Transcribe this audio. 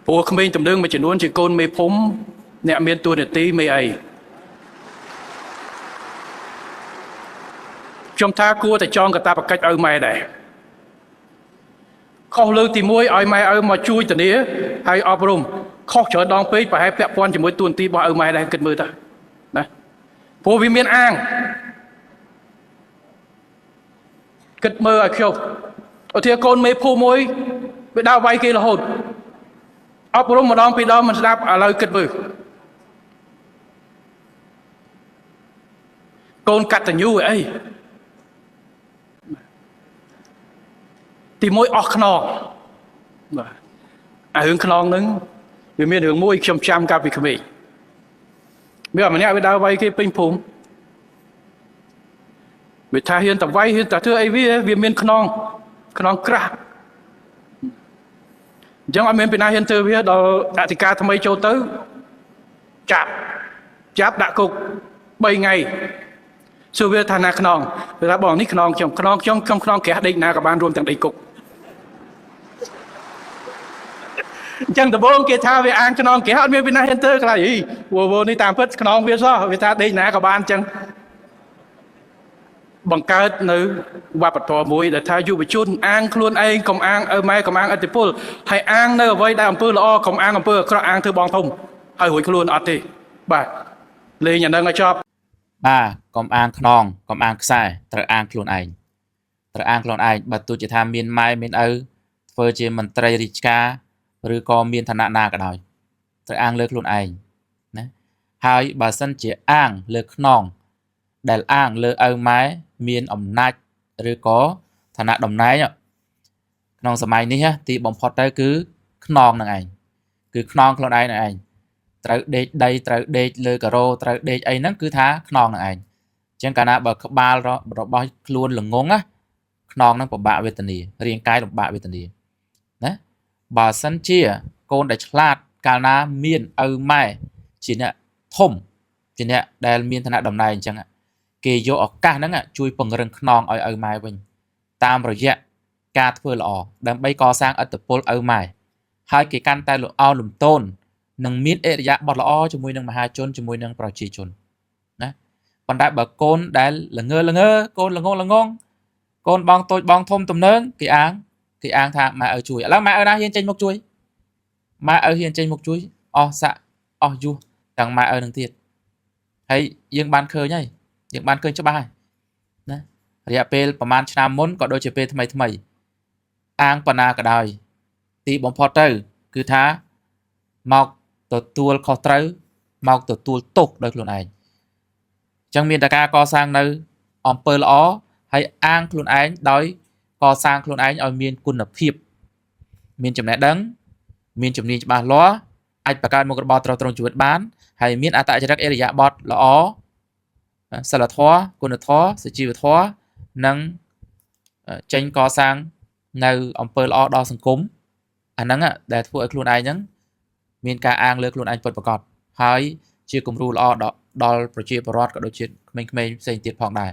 Ủa không biết tầm đương mà chỉ muốn chỉ côn mê phúng nẹ miên tuôn để tí mê ấy trong tha cua thì cho người ta bằng cách ở mày này khó lưu thì môi ở mày ở mà chui từ nế hay ở rùm khó trở đong phê và hay bẹp quan chỉ môi tuôn tí bỏ ở mày này cần mơ ta nè phố vì miên an cần mơ ở khiêu ở thia côn mê phô môi bị đau bay kia là hồn ở rùm mà đong phê đó mình sẽ đáp ở lời cần mơ côn cắt từ nhu ấy thì môi ọc nọ hướng nong nứng vì miền hướng môi chăm chăm cả vì mình bây giờ mình nghe bị đau vay cái pin phùng bị tha hiền tập vay hiền tập thưa ấy vì miền nong cra chẳng ở miền Nam hiền thưa vì đó đại thị ca tham mấy châu tới chạp đã cục 3 ngày sự việc thà na nong người ta bỏ nít nong trong kẻ định na các bạn rùm thằng đầy cục chẳng tập bông kia tha về ăn non kẻ ăn miền Nam hiện tới cái gì vô đi tạm phết non biết sao vì ta đây nã các bạn chẳng bằng cao nữ và bật thò mũi để thay du bị chun ăn luôn ai công ăn ở mai công ăn ở tiếp pol hay ăn nơi với đạiអំពើល្អcông ănអំពើក្រក់ănធ្វើបងធំហើយរួចខ្លួនអត់ទេបាទលេងអានឹងឲ្យចប់បាទកុំអាងខ្នងកុំអាងខ្សែត្រូវអាងខ្លួនឯងបើទោះជាថាមានម៉ែមានឪធ្វើជាមន្ត្រីរាជការឬក៏មានឋានៈណាក៏ដោយត្រូវអាងលើខ្លួនឯងណាហើយបើសិនជាអាងលើខ្នងដែលអាងលើឪម៉ែមានអំណាចឬក៏ឋានៈតំណែងក្នុងសម័យនេះទីបំផុតទៅគឺខ្នងនឹងឯងគឺខ្នងខ្លួនឯងនឹងឯងត្រូវដេកដីត្រូវដេកលើការ៉ូត្រូវដេកអីហ្នឹងគឺថាខ្នងនឹងឯងអញ្ចឹងកាលណាបើក្បាលរបស់ខ្លួនល្ងងណាខ្នងហ្នឹងពិបាកវេទនារាងកាយលំបាកវេទនាណាបើសិនជាកូនដែលឆ្លាតកាលណាមានឪម៉ែជាអ្នកធំជាអ្នកដែលមានឋានៈតំណែងអញ្ចឹងគេយកឱកាសហ្នឹងជួយពង្រឹងខ្នងឲ្យឪម៉ែវិញតាមរយៈការធ្វើល្អដើម្បីកសាងឥទ្ធិពលឪម៉ែហើយគេកាន់តែលំទោននឹងមានអរិយាបថល្អជាមួយនឹងមហាជនជាមួយនឹងប្រជាជនណាប៉ុន្តែបើកូនដែលល្ងើកូនល្ងងកូនបងតូចបងធំទំនើងគេអាងថាម៉ែឪជួយឥឡូវម៉ែឪណាហ៊ានចេញមកជួយម៉ែឪហ៊ានចេញមកជួយអស់សាក់អស់យុះទាំងម៉ែឪនឹងទៀតហើយយើងបានឃើញហើយយើងបានឃើញច្បាស់ហើយណារយៈពេលប្រហែលឆ្នាំមុនក៏ដូចជាពេលថ្មីអាងបណ្ណាក៏ដោយទីបំផុតទៅគឺថាមកទទួលខុសត្រូវមកទទួលទោសដោយខ្លួនឯងអញ្ចឹងមានតែការកសាងនៅអំពើល្អហើយអាងខ្លួនឯងដោយកសាងខ្លួនឯងឲ្យមានគុណភាពមានចំណេះដឹងមានជំនាញច្បាស់លាស់អាចបង្កើតមុខរបរត្រង់ជីវិតបានហើយមានអត្តចរិតអរិយាបថល្អសិលធម៌គុណធម៌សុជីវធម៌និងចេញកសាងនៅអំពើល្អដល់សង្គមអាហ្នឹងដែលធ្វើឲ្យខ្លួនឯងហ្នឹងមានការអាងលើខ្លួនឯងពិតប្រាកដហើយជាគំរូល្អដល់ប្រជាពលរដ្ឋក៏ដូចជាក្មេងៗផ្សេងទៀតផងដែរ